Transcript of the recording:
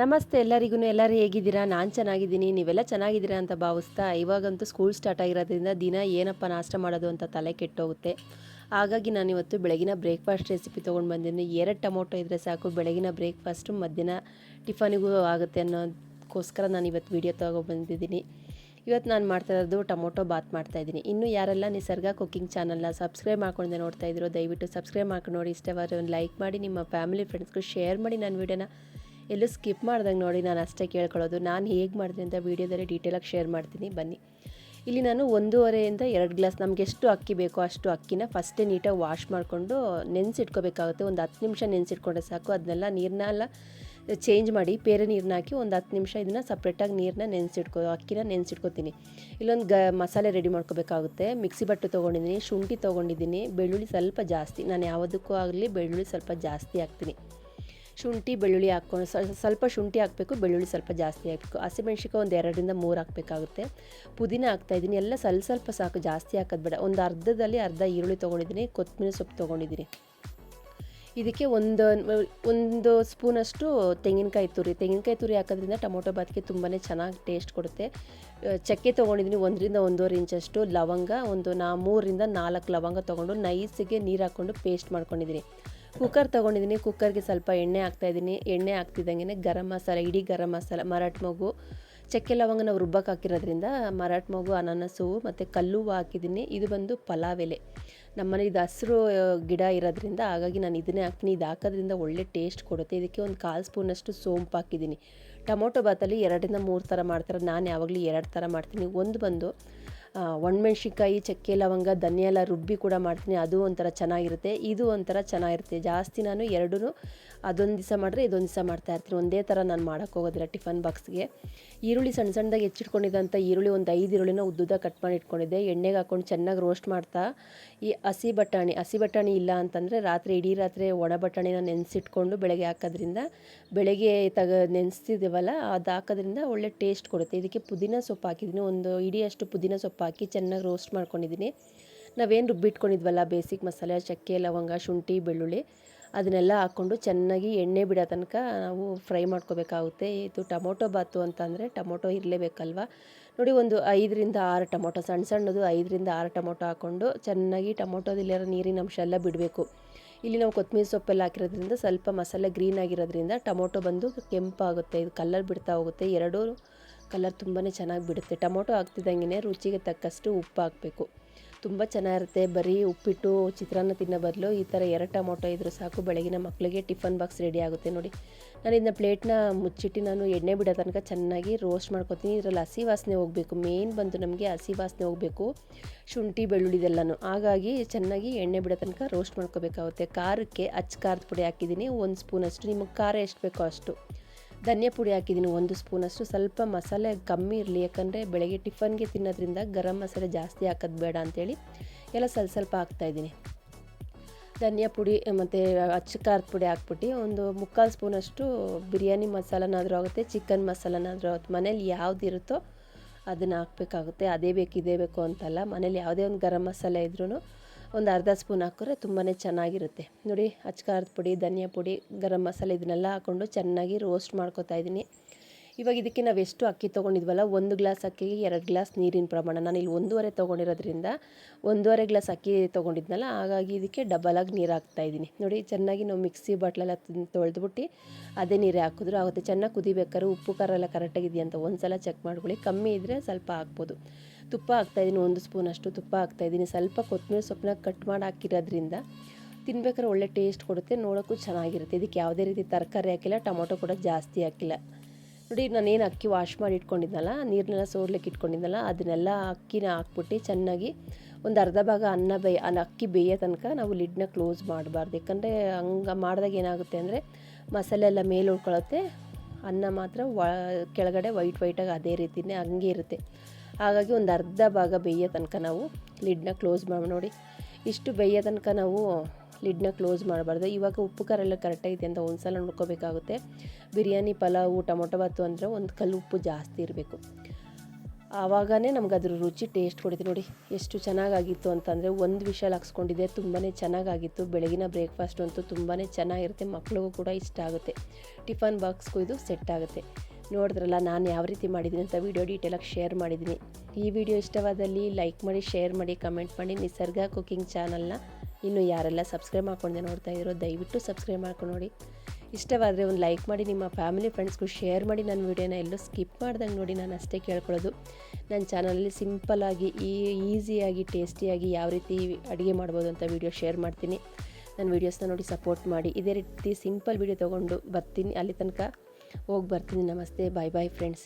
ನಮಸ್ತೆ ಎಲ್ಲರಿಗೂ. ಎಲ್ಲರೂ ಹೇಗಿದ್ದೀರಾ? ನಾನು ಚೆನ್ನಾಗಿದ್ದೀನಿ, ನೀವೆಲ್ಲ ಚೆನ್ನಾಗಿದ್ದೀರಾ ಅಂತ ಭಾವಿಸ್ತಾ, ಇವಾಗಂತೂ ಸ್ಕೂಲ್ ಸ್ಟಾರ್ಟ್ ಆಗಿರೋದ್ರಿಂದ ದಿನ ಏನಪ್ಪ ನಾಷ್ಟ ಮಾಡೋದು ಅಂತ ತಲೆ ಕೆಟ್ಟೋಗುತ್ತೆ. ಹಾಗಾಗಿ ನಾನಿವತ್ತು ಬೆಳಗಿನ ಬ್ರೇಕ್ಫಾಸ್ಟ್ ರೆಸಿಪಿ ತೊಗೊಂಡು ಬಂದಿದ್ದೀನಿ. 2 ಟೊಮೊಟೊ ಇದ್ದರೆ ಸಾಕು, ಬೆಳಗಿನ ಬ್ರೇಕ್ಫಾಸ್ಟು ಮಧ್ಯಾಹ್ನ ಟಿಫನಿಗೂ ಆಗುತ್ತೆ ಅನ್ನೋದಕ್ಕೋಸ್ಕರ ನಾನು ಇವತ್ತು ವೀಡಿಯೋ ತೊಗೊಬಂದಿದ್ದೀನಿ. ಇವತ್ತು ನಾನು ಮಾಡ್ತಾ ಇರೋದು ಟೊಮೊಟೊ ಬಾತ್ ಮಾಡ್ತಾಯಿದ್ದೀನಿ. ಇನ್ನೂ ಯಾರೆಲ್ಲ ನಿಸರ್ಗ ಕುಕ್ಕಿಂಗ್ ಚಾನಲ್ನ ಸಬ್ಸ್ಕ್ರೈಬ್ ಮಾಡ್ಕೊಂಡೆ ನೋಡ್ತಾ ಇದ್ದೀರೋ ದಯವಿಟ್ಟು ಸಬ್ಸ್ಕ್ರೈಬ್ ಮಾಡ್ಕೊಂಡು ನೋಡಿ. ಇಷ್ಟವಾದರೆ ಒಂದು ಲೈಕ್ ಮಾಡಿ, ನಿಮ್ಮ ಫ್ಯಾಮಿಲಿ ಫ್ರೆಂಡ್ಸ್ಗೂ ಶೇರ್ ಮಾಡಿ. ನನ್ನ ವೀಡಿಯೋನ ಎಲ್ಲೂ ಸ್ಕಿಪ್ ಮಾಡ್ದಂಗೆ ನೋಡಿ, ನಾನು ಅಷ್ಟೇ ಕೇಳ್ಕೊಳ್ಳೋದು. ನಾನು ಹೇಗೆ ಮಾಡಿದೆ ಅಂತ ವೀಡಿಯೋದಲ್ಲಿ ಡೀಟೇಲಾಗಿ ಶೇರ್ ಮಾಡ್ತೀನಿ, ಬನ್ನಿ. ಇಲ್ಲಿ ನಾನು 1.5 ಇಂದ 2 ಗ್ಲಾಸ್, ನಮಗೆ ಎಷ್ಟು ಅಕ್ಕಿ ಬೇಕೋ ಅಷ್ಟು ಅಕ್ಕಿನ ಫಸ್ಟೇ ನೀಟಾಗಿ ವಾಶ್ ಮಾಡಿಕೊಂಡು ನೆನೆಸಿಟ್ಕೋಬೇಕಾಗುತ್ತೆ. ಒಂದು 10 ನಿಮಿಷ ನೆನೆಸಿಟ್ಕೊಂಡ್ರೆ ಸಾಕು. ಅದನ್ನೆಲ್ಲ ನೀರನ್ನೆಲ್ಲ ಚೇಂಜ್ ಮಾಡಿ ಬೇರೆ ನೀರನ್ನ ಹಾಕಿ ಒಂದು 10 ನಿಮಿಷ ಇದನ್ನು ಸಪ್ರೇಟಾಗಿ ನೀರನ್ನ ಅಕ್ಕಿನ ನೆನೆಸಿಟ್ಕೋತೀನಿ. ಇಲ್ಲೊಂದು ಮಸಾಲೆ ರೆಡಿ ಮಾಡ್ಕೋಬೇಕಾಗುತ್ತೆ. ಮಿಕ್ಸಿ ಬಟ್ಟೆ ತೊಗೊಂಡಿದ್ದೀನಿ, ಶುಂಠಿ ತೊಗೊಂಡಿದ್ದೀನಿ, ಬೆಳ್ಳುಳ್ಳಿ ಸ್ವಲ್ಪ ಜಾಸ್ತಿ. ನಾನು ಯಾವುದಕ್ಕೂ ಆಗಲಿ ಬೆಳ್ಳುಳ್ಳಿ ಸ್ವಲ್ಪ ಜಾಸ್ತಿ ಹಾಕ್ತೀನಿ. ಶುಂಠಿ ಬೆಳ್ಳುಳ್ಳಿ ಹಾಕ್ಕೊಂಡು ಸ್ವಲ್ಪ ಶುಂಠಿ ಹಾಕಬೇಕು, ಬೆಳ್ಳುಳ್ಳಿ ಸ್ವಲ್ಪ ಜಾಸ್ತಿ ಹಾಕಬೇಕು. ಹಸಿಮೆಣ್ಸಿಕಾಯಿ ಒಂದು 2 ರಿಂದ 3 ಹಾಕಬೇಕಾಗುತ್ತೆ. ಪುದೀನ ಹಾಕ್ತಾಯಿದ್ದೀನಿ, ಎಲ್ಲ ಸ್ವಲ್ಪ ಸಾಕು, ಜಾಸ್ತಿ ಹಾಕೋದು ಬೇಡ. ಒಂದು ಅರ್ಧ ಈರುಳ್ಳಿ ತೊಗೊಂಡಿದ್ದೀನಿ, ಕೊತ್ತಂಬರಿ ಸೊಪ್ಪು ತೊಗೊಂಡಿದ್ದೀನಿ. ಇದಕ್ಕೆ ಒಂದು ಸ್ಪೂನಷ್ಟು ತೆಂಗಿನಕಾಯಿ ತುರಿ ಹಾಕೋದ್ರಿಂದ ಟೊಮೊಟೊ ಬಾತ್ಗೆ ತುಂಬಾ ಚೆನ್ನಾಗಿ ಟೇಸ್ಟ್ ಕೊಡುತ್ತೆ. ಚಕ್ಕೆ ತೊಗೊಂಡಿದ್ದೀನಿ, 1 ರಿಂದ 1.5 ಇಂಚಷ್ಟು ಲವಂಗ, 3 ರಿಂದ 4 ಲವಂಗ ತೊಗೊಂಡು ನೈಸಿಗೆ ನೀರು ಹಾಕ್ಕೊಂಡು ಪೇಸ್ಟ್ ಮಾಡ್ಕೊಂಡಿದ್ದೀನಿ. ಕುಕ್ಕರ್ ತೊಗೊಂಡಿದ್ದೀನಿ, ಕುಕ್ಕರ್ಗೆ ಸ್ವಲ್ಪ ಎಣ್ಣೆ ಹಾಕ್ತಾಯಿದ್ದೀನಿ. ಎಣ್ಣೆ ಹಾಕ್ತಿದ್ದಂಗೆ ಗರಂ ಮಸಾಲ, ಇಡೀ ಗರಂ ಮಸಾಲ, ಮರಾಠ ಮೊಗ್ಗು, ಚಕ್ಕೆ ಲವಂಗ ನಾವು ರುಬ್ಬಕ್ಕೆ ಹಾಕಿರೋದ್ರಿಂದ ಮರಾಠ ಮೊಗ್ಗು, ಅನಾನಸು ಮತ್ತು ಕಲ್ಲುವ ಹಾಕಿದ್ದೀನಿ. ಇದು ಬಂದು ಪಲಾವ್ ಎಲೆ. ನಮ್ಮನೆ ಇದು ಹಸಿರು ಗಿಡ ಇರೋದ್ರಿಂದ ಹಾಗಾಗಿ ನಾನು ಇದನ್ನೇ ಹಾಕ್ತೀನಿ. ಇದು ಹಾಕೋದ್ರಿಂದ ಒಳ್ಳೆ ಟೇಸ್ಟ್ ಕೊಡುತ್ತೆ. ಇದಕ್ಕೆ ಒಂದು 1/4 ಸ್ಪೂನಷ್ಟು ಸೋಂಪು ಹಾಕಿದ್ದೀನಿ. ಟೊಮೊಟೊ ಬಾತಲ್ಲಿ 2 ರಿಂದ 3 ಥರ ಮಾಡ್ತಾರೆ, ನಾನು ಯಾವಾಗಲೂ 2 ಥರ ಮಾಡ್ತೀನಿ. ಒಂದು ಬಂದು ಒಣಮೆಣ್ಸಿನ್ಕಾಯಿ, ಚಕ್ಕೆ ಲವಂಗ, ಧನಿಯಾ ಎಲ್ಲ ರುಬ್ಬಿ ಕೂಡ ಮಾಡ್ತೀನಿ, ಅದು ಒಂಥರ ಚೆನ್ನಾಗಿರುತ್ತೆ. ಇದು ಒಂಥರ ಚೆನ್ನಾಗಿರುತ್ತೆ. ಜಾಸ್ತಿ ನಾನು ಎರಡೂ ಅದೊಂದು ದಿವಸ ಮಾಡಿದ್ರೆ ಇದೊಂದು ದಿವಸ ಮಾಡ್ತಾಯಿರ್ತೀನಿ. ಒಂದೇ ಥರ ನಾನು ಮಾಡೋಕ್ಕೆ ಹೋಗೋದಿಲ್ಲ ಟಿಫನ್ ಬಾಕ್ಸ್ಗೆ. ಈರುಳ್ಳಿ ಸಣ್ಣದಾಗಿ ಹೆಚ್ಚಿಟ್ಕೊಂಡಿದ್ದಂಥ ಈರುಳ್ಳಿ ಒಂದು 5 ಈರುಳ್ಳಿನ ಉದ್ದುದ ಕಟ್ ಮಾಡಿ ಇಟ್ಕೊಂಡಿದ್ದೆ. ಎಣ್ಣೆಗೆ ಹಾಕ್ಕೊಂಡು ಚೆನ್ನಾಗಿ ರೋಸ್ಟ್ ಮಾಡ್ತಾ, ಈ ಹಸಿ ಬಟಾಣಿ ಇಲ್ಲ ಅಂತಂದರೆ ಇಡೀ ರಾತ್ರಿ ಒಣ ಬಟಾಣಿನ ನೆನೆಸಿಟ್ಕೊಂಡು ಬೆಳಗ್ಗೆ ಹಾಕೋದ್ರಿಂದ, ಬೆಳಗ್ಗೆ ನೆನೆಸ್ತಿದ್ದೀವಲ್ಲ ಅದು ಹಾಕೋದ್ರಿಂದ ಒಳ್ಳೆ ಟೇಸ್ಟ್ ಕೊಡುತ್ತೆ. ಇದಕ್ಕೆ ಪುದೀನ ಸೊಪ್ಪು ಹಾಕಿದ್ದೀನಿ, ಒಂದು ಇಡಿಯಷ್ಟು ಪುದೀನ ಸೊಪ್ಪು ಹಾಕಿ ಚೆನ್ನಾಗಿ ರೋಸ್ಟ್ ಮಾಡ್ಕೊಂಡಿದ್ದೀನಿ. ನಾವೇನು ರುಬ್ಬಿಟ್ಕೊಂಡಿದ್ವಲ್ಲ ಬೇಸಿಕ್ ಮಸಾಲೆ, ಚಕ್ಕೆ ಲವಂಗ, ಶುಂಠಿ ಬೆಳ್ಳುಳ್ಳಿ, ಅದನ್ನೆಲ್ಲ ಹಾಕ್ಕೊಂಡು ಚೆನ್ನಾಗಿ ಎಣ್ಣೆ ಬಿಡೋ ತನಕ ನಾವು ಫ್ರೈ ಮಾಡ್ಕೋಬೇಕಾಗುತ್ತೆ. ಇದು ಟೊಮೊಟೊ ಬಾತು ಅಂತಂದರೆ ಟೊಮೊಟೊ ಇರಲೇಬೇಕಲ್ವ. ನೋಡಿ, ಒಂದು 5 ರಿಂದ 6 ಟೊಮೊಟೊ, ಸಣ್ಣದು 5 ರಿಂದ 6 ಟೊಮೊಟೊ ಹಾಕ್ಕೊಂಡು ಚೆನ್ನಾಗಿ ಟೊಮೊಟೊದಲ್ಲಿರೋ ನೀರಿನ ಅಂಶ ಎಲ್ಲ ಬಿಡಬೇಕು. ಇಲ್ಲಿ ನಾವು ಕೊತ್ತಂಬರಿ ಸೊಪ್ಪೆಲ್ಲ ಹಾಕಿರೋದ್ರಿಂದ ಸ್ವಲ್ಪ ಮಸಾಲೆ ಗ್ರೀನ್ ಆಗಿರೋದ್ರಿಂದ ಟೊಮೊಟೊ ಬಂದು ಕೆಂಪಾಗುತ್ತೆ, ಇದು ಕಲರ್ ಬಿಡ್ತಾ ಹೋಗುತ್ತೆ. ಎರಡೂ ಕಲರ್ ತುಂಬಾ ಚೆನ್ನಾಗಿ ಬಿಡುತ್ತೆ. ಟೊಮೊಟೊ ಹಾಕ್ತಿದ್ದಂಗೆ ರುಚಿಗೆ ತಕ್ಕಷ್ಟು ಉಪ್ಪು ಹಾಕಬೇಕು. ತುಂಬ ಚೆನ್ನಾಗಿರುತ್ತೆ. ಬರೀ ಉಪ್ಪಿಟ್ಟು ಚಿತ್ರಾನ್ನ ತಿನ್ನೋ ಬದಲು ಈ ಥರ 2 ಟೊಮೊಟೊ ಇದ್ರೂ ಸಾಕು, ಬೆಳಗಿನ ಮಕ್ಕಳಿಗೆ ಟಿಫನ್ ಬಾಕ್ಸ್ ರೆಡಿ ಆಗುತ್ತೆ. ನೋಡಿ, ನಾನು ಇದನ್ನ ಪ್ಲೇಟ್ನ ಮುಚ್ಚಿಟ್ಟು ನಾನು ಎಣ್ಣೆ ಬಿಡೋ ತನಕ ಚೆನ್ನಾಗಿ ರೋಸ್ಟ್ ಮಾಡ್ಕೊತೀನಿ. ಇದರಲ್ಲಿ ಹಸಿ ವಾಸನೆ ಹೋಗಬೇಕು, ಮೇನ್ ಬಂದು ನಮಗೆ ಹಸಿ ವಾಸನೆ ಹೋಗಬೇಕು, ಶುಂಠಿ ಬೆಳ್ಳುಳ್ಳಿದೆಲ್ಲನೂ. ಹಾಗಾಗಿ ಚೆನ್ನಾಗಿ ಎಣ್ಣೆ ಬಿಡೋ ತನಕ ರೋಸ್ಟ್ ಮಾಡ್ಕೋಬೇಕಾಗುತ್ತೆ. ಖಾರಕ್ಕೆ ಖಾರದ ಪುಡಿ ಹಾಕಿದ್ದೀನಿ 1 ಸ್ಪೂನಷ್ಟು, ನಿಮಗೆ ಖಾರ ಎಷ್ಟು ಬೇಕೋ ಅಷ್ಟು. ಧನಿಯಾ ಪುಡಿ ಹಾಕಿದ್ದೀನಿ 1 ಸ್ಪೂನಷ್ಟು. ಸ್ವಲ್ಪ ಮಸಾಲೆ ಕಮ್ಮಿ ಇರಲಿ, ಯಾಕಂದರೆ ಬೆಳಗ್ಗೆ ಟಿಫನ್ಗೆ ತಿನ್ನೋದ್ರಿಂದ ಗರಂ ಮಸಾಲೆ ಜಾಸ್ತಿ ಹಾಕೋದು ಬೇಡ ಅಂಥೇಳಿ ಎಲ್ಲ ಸ್ವಲ್ಪ ಹಾಕ್ತಾಯಿದ್ದೀನಿ. ಧನಿಯಾ ಪುಡಿ ಮತ್ತು ಖಾರದ ಪುಡಿ ಹಾಕ್ಬಿಟ್ಟು ಒಂದು 3/4 ಸ್ಪೂನಷ್ಟು ಬಿರಿಯಾನಿ ಮಸಾಲನಾದರೂ ಆಗುತ್ತೆ, ಚಿಕನ್ ಮಸಾಲನಾದರೂ ಆಗುತ್ತೆ. ಮನೇಲಿ ಯಾವುದಿರುತ್ತೋ ಅದನ್ನು ಹಾಕಬೇಕಾಗುತ್ತೆ. ಅದೇ ಬೇಕು ಇದೇ ಬೇಕು ಅಂತಲ್ಲ, ಮನೇಲಿ ಯಾವುದೇ ಒಂದು ಗರಂ ಮಸಾಲೆ ಇದ್ರೂ ಒಂದು ಅರ್ಧ ಸ್ಪೂನ್ ಹಾಕಿದ್ರೆ ತುಂಬಾ ಚೆನ್ನಾಗಿರುತ್ತೆ. ನೋಡಿ, ಖಾರದ ಪುಡಿ, ಧನಿಯಾ ಪುಡಿ, ಗರಂ ಮಸಾಲೆ ಇದನ್ನೆಲ್ಲ ಹಾಕ್ಕೊಂಡು ಚೆನ್ನಾಗಿ ರೋಸ್ಟ್ ಮಾಡ್ಕೊತಾ ಇದ್ದೀನಿ. ಇವಾಗ ಇದಕ್ಕೆ ನಾವು ಎಷ್ಟು ಅಕ್ಕಿ ತೊಗೊಂಡಿದ್ವಲ್ಲ, 1 ಗ್ಲಾಸ್ ಅಕ್ಕಿಗೆ 2 ಗ್ಲಾಸ್ ನೀರಿನ ಪ್ರಮಾಣ. ನಾನು ಇಲ್ಲಿ 1.5 ತೊಗೊಂಡಿರೋದ್ರಿಂದ 1.5 ಗ್ಲಾಸ್ ಅಕ್ಕಿ ತೊಗೊಂಡಿದ್ನಲ್ಲ, ಹಾಗಾಗಿ ಇದಕ್ಕೆ ಡಬಲಾಗಿ ನೀರು ಹಾಕ್ತಾಯಿದ್ದೀನಿ. ನೋಡಿ, ಚೆನ್ನಾಗಿ ನಾವು ಮಿಕ್ಸಿ ಬಾಟ್ಲೆಲ್ಲ ತೊಳೆದ್ಬಿಟ್ಟು ಅದೇ ನೀರೇ ಹಾಕಿದ್ರೂ ಆಗುತ್ತೆ. ಚೆನ್ನಾಗಿ ಕುದಿಬೇಕಾದ್ರೆ ಉಪ್ಪು ಖಾರ ಎಲ್ಲ ಕರೆಕ್ಟಾಗಿದೆಯಾ ಅಂತ ಒಂದು ಸಲ ಚೆಕ್ ಮಾಡ್ಕೊಳ್ಳಿ. ಕಮ್ಮಿ ಇದ್ದರೆ ಸ್ವಲ್ಪ ಹಾಕ್ಬೋದು. ತುಪ್ಪ ಹಾಕ್ತಾಯಿದ್ದೀನಿ, 1 ಸ್ಪೂನಷ್ಟು ತುಪ್ಪ ಹಾಕ್ತಾಯಿದ್ದೀನಿ. ಸ್ವಲ್ಪ ಕೊತ್ತಂಬರಿ ಸೊಪ್ಪನ್ನ ಕಟ್ ಮಾಡಿ ಹಾಕಿರೋದ್ರಿಂದ ತಿನ್ಬೇಕಾದ್ರೆ ಒಳ್ಳೆ ಟೇಸ್ಟ್ ಕೊಡುತ್ತೆ, ನೋಡೋಕ್ಕೂ ಚೆನ್ನಾಗಿರುತ್ತೆ. ಇದಕ್ಕೆ ಯಾವುದೇ ರೀತಿ ತರಕಾರಿ ಹಾಕಿಲ್ಲ, ಟೊಮೊಟೊ ಕೂಡ ಜಾಸ್ತಿ ಹಾಕಿಲ್ಲ. ನೋಡಿ, ನಾನೇನು ಅಕ್ಕಿ ವಾಶ್ ಮಾಡಿ ಇಟ್ಕೊಂಡಿದ್ನಲ್ಲ, ನೀರನ್ನೆಲ್ಲ ಸೋರ್ಲಿಕ್ಕೆ ಇಟ್ಕೊಂಡಿದ್ನಲ್ಲ, ಅದನ್ನೆಲ್ಲ ಅಕ್ಕಿನ ಹಾಕ್ಬಿಟ್ಟು ಚೆನ್ನಾಗಿ ಒಂದು ಅರ್ಧ ಭಾಗ ಅಕ್ಕಿ ಬೇಯೋ ತನಕ ನಾವು ಲಿಡ್ನ ಕ್ಲೋಸ್ ಮಾಡಬಾರ್ದು. ಯಾಕಂದರೆ ಹಂಗೆ ಮಾಡಿದಾಗ ಏನಾಗುತ್ತೆ ಅಂದರೆ ಮಸಾಲೆ ಎಲ್ಲ ಮೇಲೆ ಉಳ್ಕೊಳ್ಳುತ್ತೆ, ಅನ್ನ ಮಾತ್ರ ಕೆಳಗಡೆ ವೈಟಾಗಿ ಅದೇ ರೀತಿಯೇ ಹಂಗೆ ಇರುತ್ತೆ. ಹಾಗಾಗಿ ಒಂದು ಅರ್ಧ ಭಾಗ ಬೇಯೋ ತನಕ ನಾವು ಲಿಡ್ನ ಕ್ಲೋಸ್ ಮಾಡಿ. ನೋಡಿ, ಇಷ್ಟು ಬೇಯೋ ತನಕ ನಾವು ಲಿಡ್ನ ಕ್ಲೋಸ್ ಮಾಡಬಾರ್ದು. ಇವಾಗ ಉಪ್ಪು ಖಾರ ಎಲ್ಲ ಕರೆಕ್ಟಾಗಿದೆ ಅಂತ ಒಂದು ಸಲ ನೋಡ್ಕೋಬೇಕಾಗುತ್ತೆ. ಬಿರಿಯಾನಿ, ಪಲಾವು, ಟೊಮೊಟೊ ಬಾತು ಅಂದರೆ ಒಂದು ಕಲ್ಲು ಉಪ್ಪು ಜಾಸ್ತಿ ಇರಬೇಕು. ಆವಾಗನೇ ನಮ್ಗೆ ಅದ್ರ ರುಚಿ ಟೇಸ್ಟ್ ಕೊಡುತ್ತೆ. ನೋಡಿ ಎಷ್ಟು ಚೆನ್ನಾಗಾಗಿತ್ತು ಅಂತಂದರೆ ಒಂದು ವಿಷಲ್ ಹಾಕ್ಸ್ಕೊಂಡಿದ್ದೆ, ತುಂಬಾ ಚೆನ್ನಾಗಾಗಿತ್ತು. ಬೆಳಗಿನ ಬ್ರೇಕ್ಫಾಸ್ಟ್ ಅಂತೂ ತುಂಬಾ ಚೆನ್ನಾಗಿರುತ್ತೆ, ಮಕ್ಳಿಗೂ ಕೂಡ ಇಷ್ಟ ಆಗುತ್ತೆ. ಟಿಫನ್ ಬಾಕ್ಸ್ಗೂ ಇದು ಸೆಟ್ ಆಗುತ್ತೆ. ನೋಡಿದ್ರಲ್ಲ ನಾನು ಯಾವ ರೀತಿ ಮಾಡಿದ್ದೀನಿ ಅಂತ ವಿಡಿಯೋ ಡೀಟೇಲಾಗಿ ಶೇರ್ ಮಾಡಿದ್ದೀನಿ. ಈ ವಿಡಿಯೋ ಇಷ್ಟವಾದಲ್ಲಿ ಲೈಕ್ ಮಾಡಿ, ಶೇರ್ ಮಾಡಿ, ಕಮೆಂಟ್ ಮಾಡಿ. ನಿಸರ್ಗ ಕುಕಿಂಗ್ ಚಾನಲ್ನ ಇನ್ನು ಯಾರೆಲ್ಲ ಸಬ್ಸ್ಕ್ರೈಬ್ ಮಾಡ್ಕೊಂಡೆ ನೋಡ್ತಾ ಇದ್ದೀರೋ ದಯವಿಟ್ಟು ಸಬ್ಸ್ಕ್ರೈಬ್ ಮಾಡ್ಕೊಂಡು ನೋಡಿ. ಇಷ್ಟವಾದರೆ ಒಂದು ಲೈಕ್ ಮಾಡಿ, ನಿಮ್ಮ ಫ್ಯಾಮಿಲಿ ಫ್ರೆಂಡ್ಸ್ಗೂ ಶೇರ್ ಮಾಡಿ. ನನ್ನ ವೀಡಿಯೋನ ಎಲ್ಲೂ ಸ್ಕಿಪ್ ಮಾಡ್ದಂಗೆ ನೋಡಿ, ನಾನು ಅಷ್ಟೇ ಕೇಳ್ಕೊಳ್ಳೋದು. ನನ್ನ ಚಾನಲಲ್ಲಿ ಸಿಂಪಲ್ಲಾಗಿ ಈಸಿಯಾಗಿ ಟೇಸ್ಟಿಯಾಗಿ ಯಾವ ರೀತಿ ಅಡುಗೆ ಮಾಡ್ಬೋದು ಅಂತ ವೀಡಿಯೋ ಶೇರ್ ಮಾಡ್ತೀನಿ. ನನ್ನ ವೀಡಿಯೋಸ್ನ ನೋಡಿ ಸಪೋರ್ಟ್ ಮಾಡಿ. ಇದೇ ರೀತಿ ಸಿಂಪಲ್ ವೀಡಿಯೋ ತೊಗೊಂಡು ಬರ್ತೀನಿ. ಅಲ್ಲಿ ತನಕ ಹೋಗಿ ಬರ್ತೀನಿ. ನಮಸ್ತೆ, ಬಾಯ್ ಬಾಯ್ ಫ್ರೆಂಡ್ಸ್.